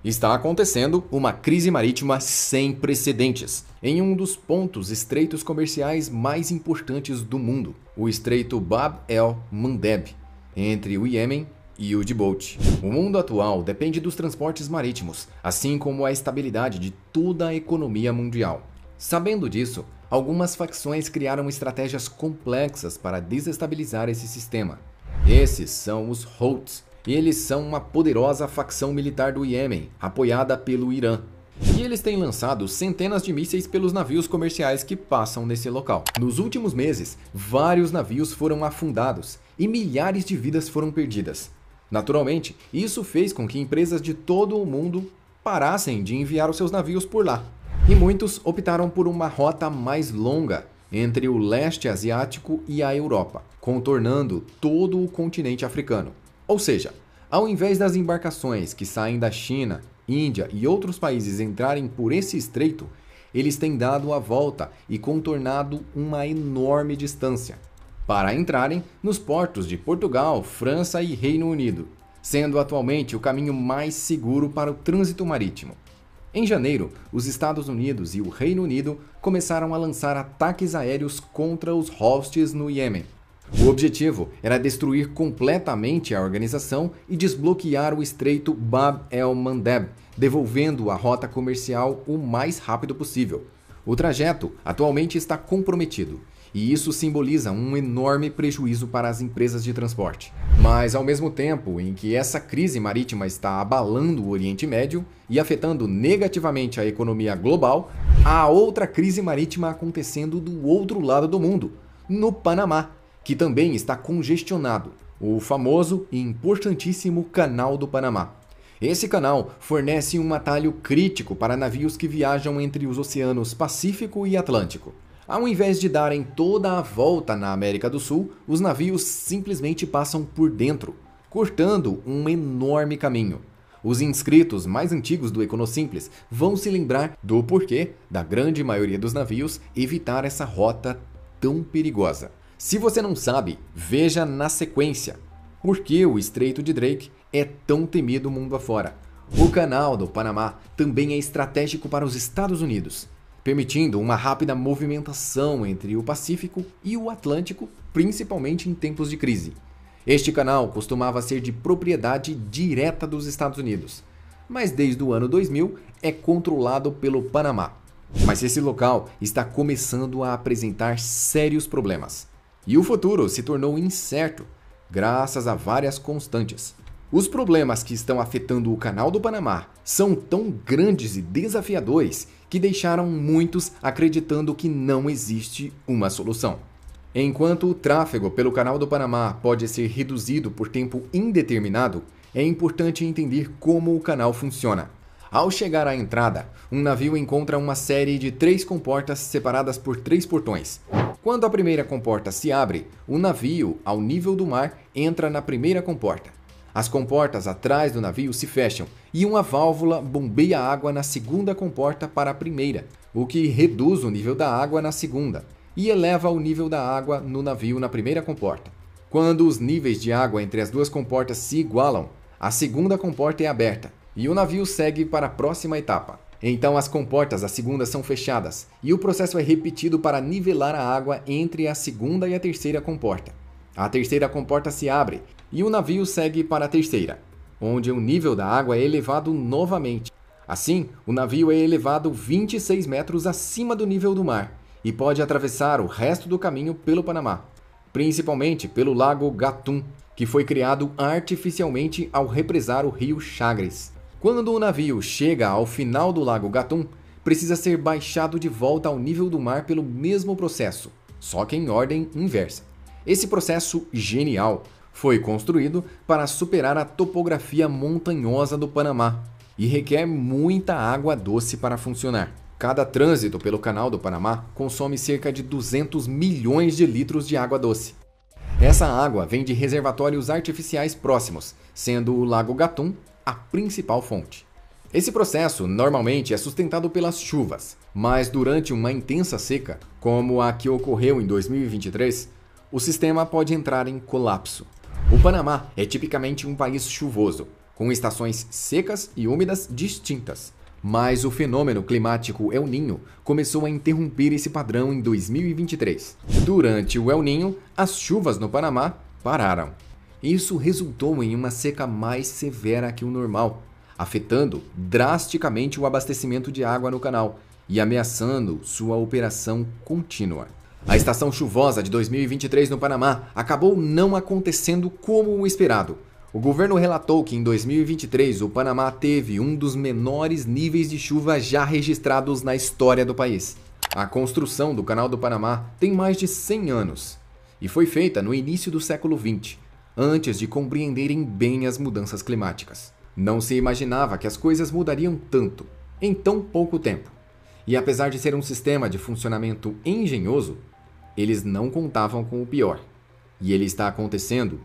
Está acontecendo uma crise marítima sem precedentes em um dos pontos estreitos comerciais mais importantes do mundo, o Estreito Bab el-Mandeb, entre o Iêmen e o Djibouti. O mundo atual depende dos transportes marítimos, assim como a estabilidade de toda a economia mundial. Sabendo disso, algumas facções criaram estratégias complexas para desestabilizar esse sistema. Esses são os Houthis, e eles são uma poderosa facção militar do Iêmen, apoiada pelo Irã. E eles têm lançado centenas de mísseis pelos navios comerciais que passam nesse local. Nos últimos meses, vários navios foram afundados e milhares de vidas foram perdidas. Naturalmente, isso fez com que empresas de todo o mundo parassem de enviar os seus navios por lá. E muitos optaram por uma rota mais longa entre o leste asiático e a Europa, contornando todo o continente africano. Ou seja, ao invés das embarcações que saem da China, Índia e outros países entrarem por esse estreito, eles têm dado a volta e contornado uma enorme distância para entrarem nos portos de Portugal, França e Reino Unido, sendo atualmente o caminho mais seguro para o trânsito marítimo. Em janeiro, os Estados Unidos e o Reino Unido começaram a lançar ataques aéreos contra os Houthis no Iêmen. O objetivo era destruir completamente a organização e desbloquear o estreito Bab el-Mandeb, devolvendo a rota comercial o mais rápido possível. O trajeto atualmente está comprometido, e isso simboliza um enorme prejuízo para as empresas de transporte. Mas ao mesmo tempo em que essa crise marítima está abalando o Oriente Médio e afetando negativamente a economia global, há outra crise marítima acontecendo do outro lado do mundo, no Panamá, que também está congestionado, o famoso e importantíssimo Canal do Panamá. Esse canal fornece um atalho crítico para navios que viajam entre os oceanos Pacífico e Atlântico. Ao invés de darem toda a volta na América do Sul, os navios simplesmente passam por dentro, cortando um enorme caminho. Os inscritos mais antigos do Econosimples vão se lembrar do porquê da grande maioria dos navios evitar essa rota tão perigosa. Se você não sabe, veja na sequência por que o Estreito de Drake é tão temido mundo afora. O Canal do Panamá também é estratégico para os Estados Unidos, permitindo uma rápida movimentação entre o Pacífico e o Atlântico, principalmente em tempos de crise. Este canal costumava ser de propriedade direta dos Estados Unidos, mas desde o ano 2000 é controlado pelo Panamá. Mas esse local está começando a apresentar sérios problemas. E o futuro se tornou incerto, graças a várias constantes. Os problemas que estão afetando o Canal do Panamá são tão grandes e desafiadores que deixaram muitos acreditando que não existe uma solução. Enquanto o tráfego pelo Canal do Panamá pode ser reduzido por tempo indeterminado, é importante entender como o canal funciona. Ao chegar à entrada, um navio encontra uma série de 3 comportas separadas por 3 portões. Quando a primeira comporta se abre, o navio, ao nível do mar, entra na primeira comporta. As comportas atrás do navio se fecham e uma válvula bombeia água na segunda comporta para a primeira, o que reduz o nível da água na segunda e eleva o nível da água no navio na primeira comporta. Quando os níveis de água entre as duas comportas se igualam, a segunda comporta é aberta e o navio segue para a próxima etapa. Então as comportas da segunda são fechadas e o processo é repetido para nivelar a água entre a segunda e a terceira comporta. A terceira comporta se abre e o navio segue para a terceira, onde o nível da água é elevado novamente. Assim, o navio é elevado 26 metros acima do nível do mar e pode atravessar o resto do caminho pelo Panamá. principalmente pelo lago Gatun, que foi criado artificialmente ao represar o rio Chagres. Quando o navio chega ao final do lago Gatun, precisa ser baixado de volta ao nível do mar pelo mesmo processo, só que em ordem inversa. Esse processo genial foi construído para superar a topografia montanhosa do Panamá e requer muita água doce para funcionar. Cada trânsito pelo Canal do Panamá consome cerca de 200 milhões de litros de água doce. Essa água vem de reservatórios artificiais próximos, sendo o Lago Gatun a principal fonte. Esse processo normalmente é sustentado pelas chuvas, mas durante uma intensa seca, como a que ocorreu em 2023, o sistema pode entrar em colapso. O Panamá é tipicamente um país chuvoso, com estações secas e úmidas distintas. Mas o fenômeno climático El Niño começou a interromper esse padrão em 2023. Durante o El Niño, as chuvas no Panamá pararam. Isso resultou em uma seca mais severa que o normal, afetando drasticamente o abastecimento de água no canal e ameaçando sua operação contínua. A estação chuvosa de 2023 no Panamá acabou não acontecendo como o esperado. O governo relatou que em 2023 o Panamá teve um dos menores níveis de chuva já registrados na história do país. A construção do Canal do Panamá tem mais de 100 anos e foi feita no início do século XX, antes de compreenderem bem as mudanças climáticas. Não se imaginava que as coisas mudariam tanto em tão pouco tempo. E apesar de ser um sistema de funcionamento engenhoso, eles não contavam com o pior. E ele está acontecendo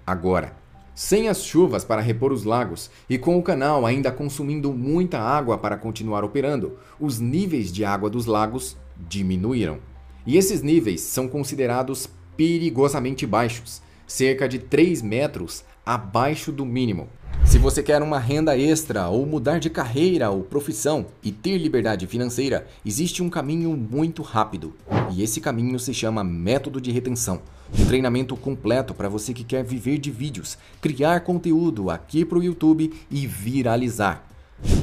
agora. Sem as chuvas para repor os lagos e com o canal ainda consumindo muita água para continuar operando, os níveis de água dos lagos diminuíram. E esses níveis são considerados perigosamente baixos, cerca de 3 metros abaixo do mínimo. Se você quer uma renda extra ou mudar de carreira ou profissão e ter liberdade financeira, existe um caminho muito rápido. E esse caminho se chama método de retenção. Um treinamento completo para você que quer viver de vídeos, criar conteúdo aqui para o YouTube e viralizar.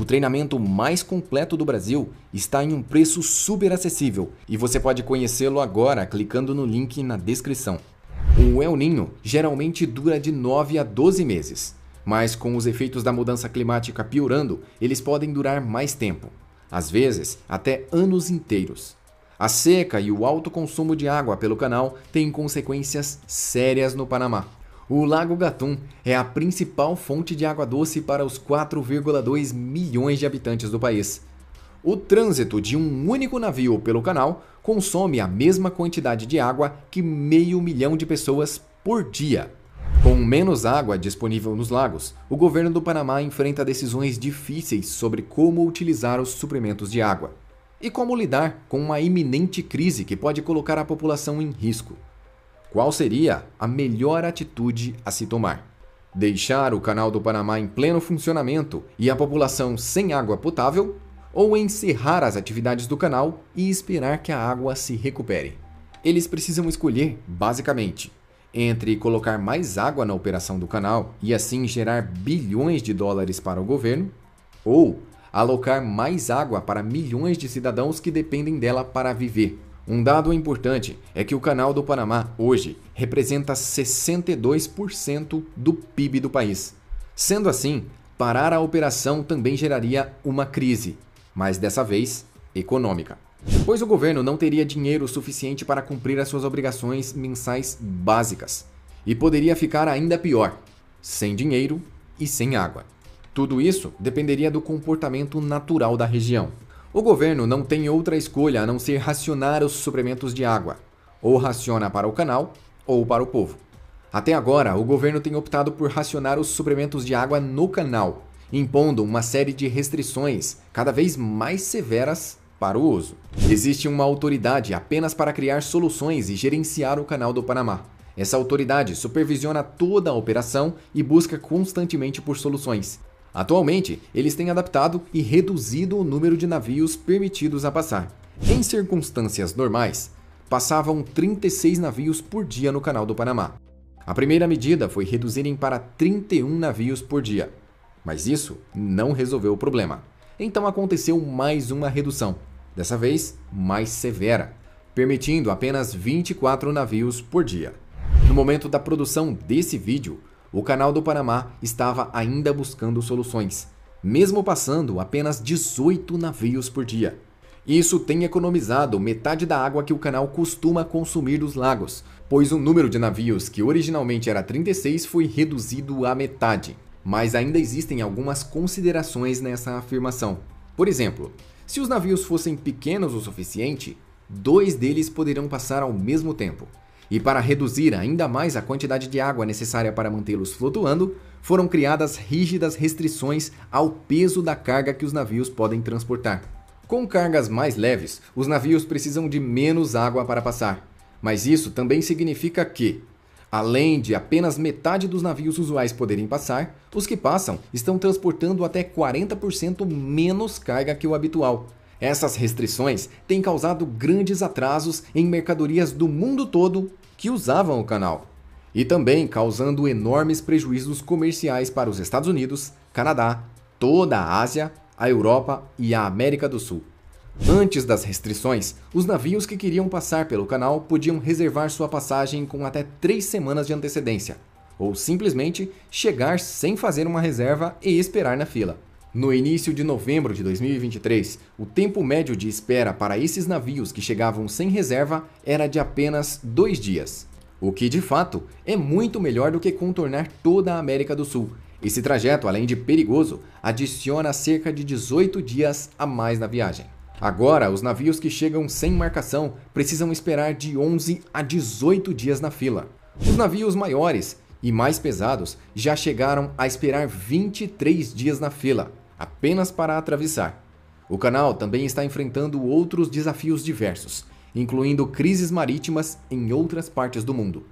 O treinamento mais completo do Brasil está em um preço super acessível e você pode conhecê-lo agora clicando no link na descrição. O El Niño geralmente dura de 9 a 12 meses, mas com os efeitos da mudança climática piorando, eles podem durar mais tempo, às vezes até anos inteiros. A seca e o alto consumo de água pelo canal têm consequências sérias no Panamá. O Lago Gatun é a principal fonte de água doce para os 4,2 milhões de habitantes do país. O trânsito de um único navio pelo canal consome a mesma quantidade de água que 500 mil de pessoas por dia. Com menos água disponível nos lagos, o governo do Panamá enfrenta decisões difíceis sobre como utilizar os suprimentos de água e como lidar com uma iminente crise que pode colocar a população em risco. Qual seria a melhor atitude a se tomar? Deixar o Canal do Panamá em pleno funcionamento e a população sem água potável? Ou encerrar as atividades do canal e esperar que a água se recupere? Eles precisam escolher, basicamente, entre colocar mais água na operação do canal e assim gerar bilhões de dólares para o governo, ou alocar mais água para milhões de cidadãos que dependem dela para viver. Um dado importante é que o Canal do Panamá hoje representa 62% do PIB do país. Sendo assim, parar a operação também geraria uma crise, mas dessa vez econômica, pois o governo não teria dinheiro suficiente para cumprir as suas obrigações mensais básicas e poderia ficar ainda pior, sem dinheiro e sem água. Tudo isso dependeria do comportamento natural da região. O governo não tem outra escolha a não ser racionar os suprimentos de água, ou raciona para o canal ou para o povo. Até agora, o governo tem optado por racionar os suprimentos de água no canal, impondo uma série de restrições cada vez mais severas para o uso. Existe uma autoridade apenas para criar soluções e gerenciar o Canal do Panamá. Essa autoridade supervisiona toda a operação e busca constantemente por soluções. Atualmente, eles têm adaptado e reduzido o número de navios permitidos a passar. Em circunstâncias normais, passavam 36 navios por dia no Canal do Panamá. A primeira medida foi reduzirem para 31 navios por dia. Mas isso não resolveu o problema. Então aconteceu mais uma redução, dessa vez mais severa, permitindo apenas 24 navios por dia. No momento da produção desse vídeo, o Canal do Panamá estava ainda buscando soluções, mesmo passando apenas 18 navios por dia. Isso tem economizado metade da água que o canal costuma consumir dos lagos, pois o número de navios, que originalmente era 36, foi reduzido à metade. Mas ainda existem algumas considerações nessa afirmação. Por exemplo, se os navios fossem pequenos o suficiente, 2 deles poderão passar ao mesmo tempo. E para reduzir ainda mais a quantidade de água necessária para mantê-los flutuando, foram criadas rígidas restrições ao peso da carga que os navios podem transportar. Com cargas mais leves, os navios precisam de menos água para passar. Mas isso também significa que, além de apenas metade dos navios usuais poderem passar, os que passam estão transportando até 40% menos carga que o habitual. Essas restrições têm causado grandes atrasos em mercadorias do mundo todo que usavam o canal, e também causando enormes prejuízos comerciais para os Estados Unidos, Canadá, toda a Ásia, a Europa e a América do Sul. Antes das restrições, os navios que queriam passar pelo canal podiam reservar sua passagem com até 3 semanas de antecedência, ou simplesmente chegar sem fazer uma reserva e esperar na fila. No início de novembro de 2023, o tempo médio de espera para esses navios que chegavam sem reserva era de apenas 2 dias, o que de fato é muito melhor do que contornar toda a América do Sul. Esse trajeto, além de perigoso, adiciona cerca de 18 dias a mais na viagem. Agora, os navios que chegam sem marcação precisam esperar de 11 a 18 dias na fila. Os navios maiores e mais pesados já chegaram a esperar 23 dias na fila, apenas para atravessar. O canal também está enfrentando outros desafios diversos, incluindo crises marítimas em outras partes do mundo.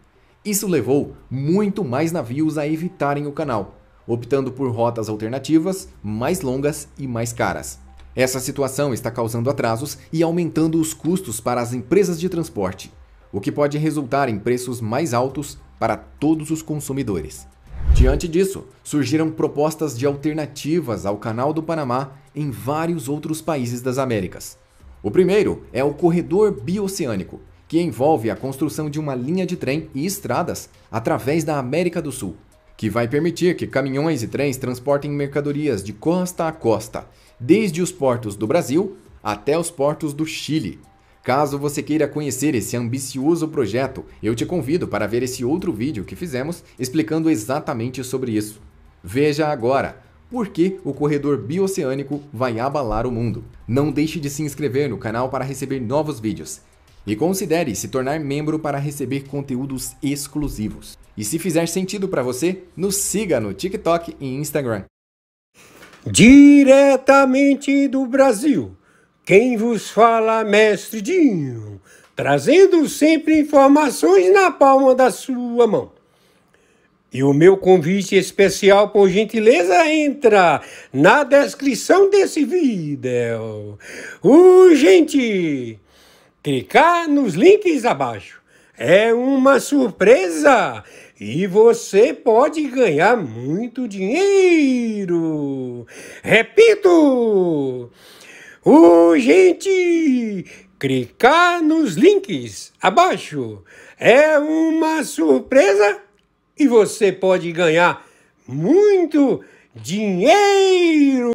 Isso levou muito mais navios a evitarem o canal, optando por rotas alternativas, mais longas e mais caras. Essa situação está causando atrasos e aumentando os custos para as empresas de transporte, o que pode resultar em preços mais altos para todos os consumidores. Diante disso, surgiram propostas de alternativas ao Canal do Panamá em vários outros países das Américas. O primeiro é o Corredor Bioceânico, que envolve a construção de uma linha de trem e estradas através da América do Sul, que vai permitir que caminhões e trens transportem mercadorias de costa a costa, desde os portos do Brasil até os portos do Chile. Caso você queira conhecer esse ambicioso projeto, eu te convido para ver esse outro vídeo que fizemos explicando exatamente sobre isso. Veja agora por que o corredor bioceânico vai abalar o mundo. Não deixe de se inscrever no canal para receber novos vídeos. E considere se tornar membro para receber conteúdos exclusivos. E se fizer sentido para você, nos siga no TikTok e Instagram. Diretamente do Brasil, quem vos fala, Mestre Dinho, trazendo sempre informações na palma da sua mão. E o meu convite especial, por gentileza, entra na descrição desse vídeo. Urgente! Clicar nos links abaixo. É uma surpresa e você pode ganhar muito dinheiro. Repito! Urgente! Clicar nos links abaixo. É uma surpresa e você pode ganhar muito dinheiro.